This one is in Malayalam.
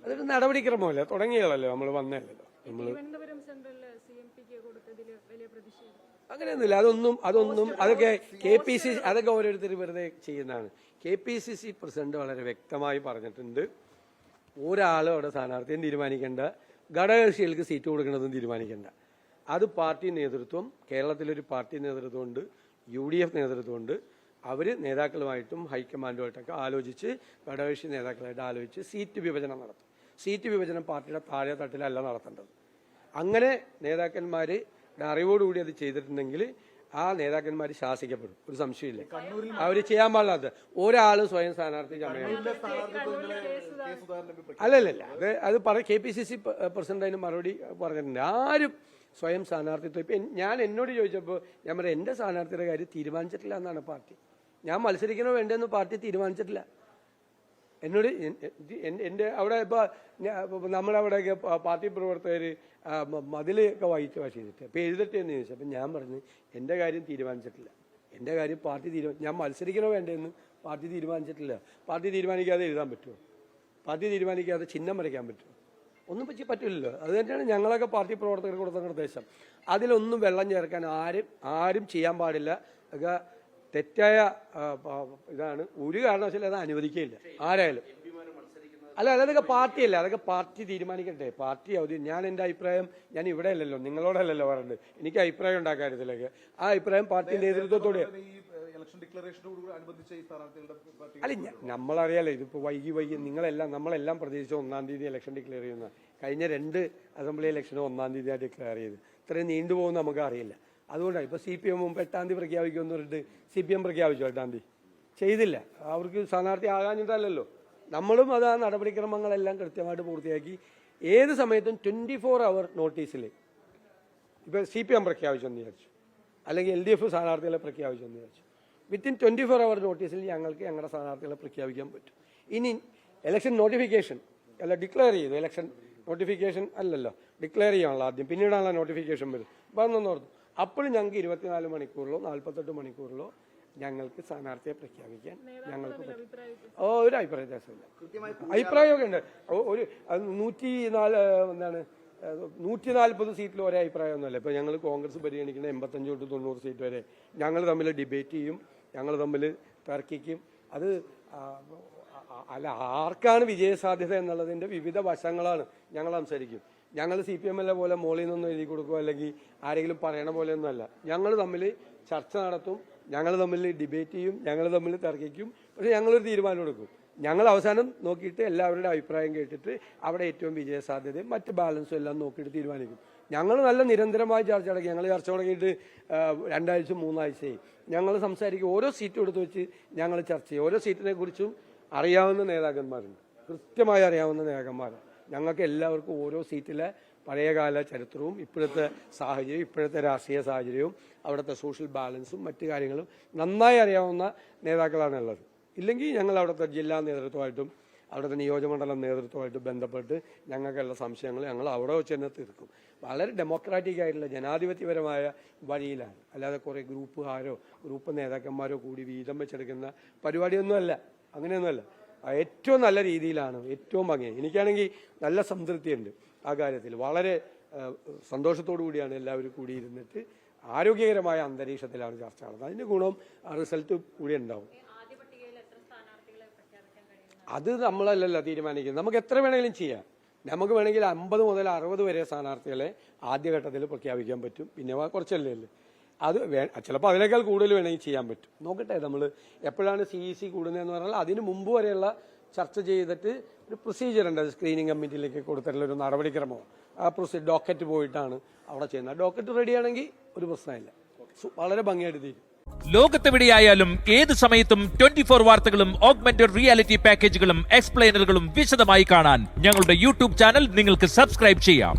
അതൊരു നടപടിക്രമമല്ല, തുടങ്ങിയതല്ലോ, നമ്മൾ വന്നല്ലോ. അങ്ങനെയൊന്നുമില്ല. അതൊന്നും അതൊക്കെ KPCC അതൊക്കെ ഓരോരുത്തർ വെറുതെ ചെയ്യുന്നതാണ്. KPCC പ്രസിഡന്റ് വളരെ വ്യക്തമായി പറഞ്ഞിട്ടുണ്ട്, ഒരാളും അവിടെ സ്ഥാനാർത്ഥിയും തീരുമാനിക്കേണ്ട, ഘടകകക്ഷികൾക്ക് സീറ്റ് കൊടുക്കണമെന്നും തീരുമാനിക്കേണ്ട. അത് പാർട്ടി നേതൃത്വം, കേരളത്തിലൊരു പാർട്ടി നേതൃത്വമുണ്ട്, UDF നേതൃത്വമുണ്ട്. അവർ നേതാക്കളുമായിട്ടും ഹൈക്കമാൻഡുമായിട്ടൊക്കെ ആലോചിച്ച്, ഘടകകക്ഷി നേതാക്കളായിട്ട് ആലോചിച്ച് സീറ്റ് വിഭജനം നടത്തും. സീറ്റ് വിഭജനം പാർട്ടിയുടെ താഴെ തട്ടിലല്ല നടത്തേണ്ടത്. അങ്ങനെ നേതാക്കന്മാർ അറിവോടുകൂടി അത് ചെയ്തിട്ടുണ്ടെങ്കിൽ ആ നേതാക്കന്മാർ ശാസിക്കപ്പെടും, ഒരു സംശയമില്ല. അവർ ചെയ്യാൻ പാടില്ലാത്ത ഒരാൾ സ്വയം സ്ഥാനാർത്ഥി അല്ലല്ല, അത് KPCC പ്രസിഡന്റ് അതിന് മറുപടി പറഞ്ഞിട്ടുണ്ട്. ആരും സ്വയം സ്ഥാനാർത്ഥിത്വം ഇപ്പം എന്നോട് ചോദിച്ചപ്പോൾ ഞാൻ പറയാം, എൻ്റെ സ്ഥാനാർത്ഥിയുടെ കാര്യം തീരുമാനിച്ചിട്ടില്ല എന്നാണ് പാർട്ടി. ഞാൻ മത്സരിക്കണോ വേണ്ടെന്ന് പാർട്ടി തീരുമാനിച്ചിട്ടില്ല. എന്നോട് എൻ്റെ അവിടെ ഇപ്പോൾ നമ്മളവിടെയൊക്കെ പാർട്ടി പ്രവർത്തകർ മതിലൊക്കെ വൈറ്റ് വാഷ് ചെയ്തിട്ട് അപ്പോൾ എഴുതട്ടെ എന്ന് ചോദിച്ചു. അപ്പം ഞാൻ പറഞ്ഞു, എൻ്റെ കാര്യം തീരുമാനിച്ചിട്ടില്ല, എൻ്റെ കാര്യം പാർട്ടി ഞാൻ മത്സരിക്കണോ വേണ്ടെന്ന് പാർട്ടി തീരുമാനിച്ചിട്ടില്ല. പാർട്ടി തീരുമാനിക്കാതെ എഴുതാൻ പറ്റുമോ? പാർട്ടി തീരുമാനിക്കാതെ ചിഹ്നം വരയ്ക്കാൻ പറ്റുമോ? ഒന്നും പറ്റില്ലല്ലോ. അത് തന്നെയാണ് ഞങ്ങളൊക്കെ പാർട്ടി പ്രവർത്തകർക്ക് കൊടുത്ത നിർദ്ദേശം. അതിലൊന്നും വെള്ളം ചേർക്കാൻ ആരും ചെയ്യാൻ പാടില്ല. ഒക്കെ തെറ്റായ ഇതാണ്. ഒരു കാരണവശാലും അത് അനുവദിക്കുകയില്ല ആരായാലും. അതൊക്കെ പാർട്ടിയല്ല, അതൊക്കെ പാർട്ടി തീരുമാനിക്കട്ടെ. പാർട്ടി ഞാൻ എൻ്റെ അഭിപ്രായം ഞാൻ ഇവിടെ അല്ലല്ലോ, നിങ്ങളോടല്ലല്ലോ പറഞ്ഞത്. എനിക്ക് അഭിപ്രായം ഉണ്ടാക്കാൻ കാര്യത്തിലേക്ക് ആ അഭിപ്രായം പാർട്ടി നേതൃത്വത്തോടെ അല്ല. നമ്മളറിയാലോ, ഇതിപ്പോൾ വൈകി നമ്മളെല്ലാം പ്രതീക്ഷിച്ച 1-ാം തീയതി ഇലക്ഷൻ ഡിക്ലെയർ ചെയ്യുന്ന. കഴിഞ്ഞ 2 അസംബ്ലി ഇലക്ഷനും 1-ാം തീയതിയാണ് ഡിക്ലെയർ ചെയ്ത്. ഇത്രയും നീണ്ടുപോകുന്ന നമുക്ക് അറിയില്ല. അതുകൊണ്ടാണ് ഇപ്പോൾ CPM 8-ാം തീയതി പ്രഖ്യാപിക്കുമെന്ന് പറഞ്ഞിട്ട് CPM പ്രഖ്യാപിച്ചു 8-ാം തീയതി ചെയ്തില്ല. അവർക്ക് സ്ഥാനാർത്ഥി ആകാഞ്ഞിട്ടല്ലല്ലോ. നമ്മളും അത് ആ നടപടിക്രമങ്ങളെല്ലാം കൃത്യമായിട്ട് പൂർത്തിയാക്കി ഏത് സമയത്തും 24 hour നോട്ടീസിൽ ഇപ്പോൾ CPM പ്രഖ്യാപിച്ചെന്ന് വിചാരിച്ചു, അല്ലെങ്കിൽ LDF സ്ഥാനാർത്ഥികളെ പ്രഖ്യാപിച്ചെന്ന് വിചാരിച്ചു, വിത്തിൻ 24 hour നോട്ടീസിൽ ഞങ്ങൾക്ക് ഞങ്ങളുടെ സ്ഥാനാർത്ഥികളെ പ്രഖ്യാപിക്കാൻ പറ്റും. ഇനി ഇലക്ഷൻ നോട്ടിഫിക്കേഷൻ അല്ല, ഡിക്ലെയർ ചെയ്തു. ഇലക്ഷൻ നോട്ടിഫിക്കേഷൻ അല്ലല്ലോ, ഡിക്ലെയർ ചെയ്യാനുള്ള ആദ്യം, പിന്നീടാണല്ലോ നോട്ടിഫിക്കേഷൻ വരും. വന്നോർത്തു. അപ്പോഴും ഞങ്ങൾക്ക് 24 മണിക്കൂറിലോ 48 മണിക്കൂറിലോ ഞങ്ങൾക്ക് സ്ഥാനാർത്ഥിയെ പ്രഖ്യാപിക്കാൻ ഞങ്ങൾക്ക് ഒരു അഭിപ്രായ വ്യത്യാസമില്ല. അഭിപ്രായമൊക്കെ ഉണ്ട്. ഒരു 140 സീറ്റിൽ ഒരേ അഭിപ്രായമൊന്നുമല്ല. ഇപ്പോൾ ഞങ്ങൾ കോൺഗ്രസ് പരിഗണിക്കുന്ന 85 തൊട്ട് 90 സീറ്റ് വരെ ഞങ്ങൾ തമ്മിൽ ഡിബേറ്റ് ചെയ്യും, ഞങ്ങൾ തമ്മിൽ തർക്കിക്കും. അത് അല്ല, ആർക്കാണ് വിജയസാധ്യത എന്നുള്ളതിൻ്റെ വിവിധ വശങ്ങളാണ് ഞങ്ങൾ സംസാരിക്കും. ഞങ്ങൾ CPM പോലെ മോളിൽ നിന്നൊന്നും എഴുതി കൊടുക്കുക അല്ലെങ്കിൽ ആരെങ്കിലും പറയണ പോലെയൊന്നുമല്ല. ഞങ്ങൾ തമ്മിൽ ചർച്ച നടത്തും, ഞങ്ങൾ തമ്മിൽ ഡിബേറ്റ് ചെയ്യും, ഞങ്ങൾ തമ്മിൽ തർക്കിക്കും. പക്ഷേ ഞങ്ങളൊരു തീരുമാനം എടുക്കും. ഞങ്ങൾ അവസാനം നോക്കിയിട്ട് എല്ലാവരുടെ അഭിപ്രായം കേട്ടിട്ട് അവിടെ ഏറ്റവും വിജയസാധ്യതയും മറ്റ് ബാലൻസും എല്ലാം നോക്കിയിട്ട് തീരുമാനിക്കും. ഞങ്ങൾ നല്ല നിരന്തരമായി ചർച്ച നടക്കും. ഞങ്ങൾ ചർച്ച തുടങ്ങിയിട്ട് 2 ആഴ്ച 3 ആഴ്ചയായി. ഞങ്ങൾ സംസാരിക്കും, ഓരോ സീറ്റും എടുത്ത് വെച്ച് ഞങ്ങൾ ചർച്ച ചെയ്യും. ഓരോ സീറ്റിനെ കുറിച്ചും അറിയാവുന്ന നേതാക്കന്മാരുണ്ട്, കൃത്യമായി അറിയാവുന്ന നേതാക്കന്മാരാണ്. ഞങ്ങൾക്ക് എല്ലാവർക്കും ഓരോ സീറ്റിലെ പഴയകാല ചരിത്രവും ഇപ്പോഴത്തെ സാഹചര്യവും ഇപ്പോഴത്തെ രാഷ്ട്രീയ സാഹചര്യവും അവിടുത്തെ സോഷ്യൽ ബാലൻസും മറ്റു കാര്യങ്ങളും നന്നായി അറിയാവുന്ന നേതാക്കളാണ് ഉള്ളത്. ഇല്ലെങ്കിൽ ഞങ്ങൾ അവിടുത്തെ ജില്ലാ നേതൃത്വമായിട്ടും അവിടുത്തെ നിയോജകമണ്ഡലം നേതൃത്വമായിട്ട് ബന്ധപ്പെട്ട് ഞങ്ങൾക്കുള്ള സംശയങ്ങൾ ഞങ്ങൾ അവിടെ വെച്ച് തന്നെ തീർക്കും. വളരെ ഡെമോക്രാറ്റിക് ആയിട്ടുള്ള ജനാധിപത്യപരമായ വഴിയിലാണ്. അല്ലാതെ കുറേ ഗ്രൂപ്പ് നേതാക്കന്മാരോ കൂടി വീതം വെച്ചെടുക്കുന്ന പരിപാടിയൊന്നുമല്ല, അങ്ങനെയൊന്നുമല്ല. ഏറ്റവും നല്ല രീതിയിലാണ്, ഏറ്റവും ഭംഗി. എനിക്കാണെങ്കിൽ നല്ല സംതൃപ്തിയുണ്ട് ആ കാര്യത്തിൽ. വളരെ സന്തോഷത്തോടു കൂടിയാണ് എല്ലാവരും കൂടിയിരുന്നിട്ട് ആരോഗ്യകരമായ അന്തരീക്ഷത്തിലാണ് ചർച്ച നടന്നത്. അതിൻ്റെ ഗുണം റിസൾട്ട് കൂടി ഉണ്ടാവും. അത് നമ്മളല്ലല്ലോ തീരുമാനിക്കുന്നത്. നമുക്ക് എത്ര വേണമെങ്കിലും ചെയ്യാം. നമുക്ക് വേണമെങ്കിൽ 50 മുതൽ 60 വരെ സ്ഥാനാർത്ഥികളെ ആദ്യഘട്ടത്തിൽ പ്രഖ്യാപിക്കാൻ പറ്റും. പിന്നെ കുറച്ചല്ലേ ഉള്ളൂ. അത് ചിലപ്പോൾ അതിനേക്കാൾ കൂടുതൽ വേണമെങ്കിൽ ചെയ്യാൻ പറ്റും. നോക്കട്ടെ, നമ്മൾ എപ്പോഴാണ് CEC കൂടുന്നതെന്ന് പറഞ്ഞാൽ അതിന് മുമ്പ് വരെയുള്ള ചർച്ച ചെയ്തിട്ട് ഒരു പ്രൊസീജിയർ ഉണ്ട്. അത് സ്ക്രീനിങ് കമ്മിറ്റിയിലേക്ക് കൊടുത്തിട്ടുള്ള ഒരു നടപടിക്രമോ ആ ഡോക്കറ്റ് പോയിട്ടാണ് അവിടെ ചെയ്യുന്നത്. ഡോക്കറ്റ് റെഡിയാണെങ്കിൽ ഒരു പ്രശ്നമില്ല, വളരെ ഭംഗിയായിട്ട് തീരും. ലോകത്തെവിടെയായാലും ഏത് സമയത്തും 24 വാർത്തകളും ഓഗ്മെന്റഡ് റിയാലിറ്റി പാക്കേജുകളും എക്സ്പ്ലെയിനറുകളും വിശദമായി കാണാൻ ഞങ്ങളുടെ YouTube ചാനൽ നിങ്ങൾക്ക് സബ്സ്ക്രൈബ് ചെയ്യാം.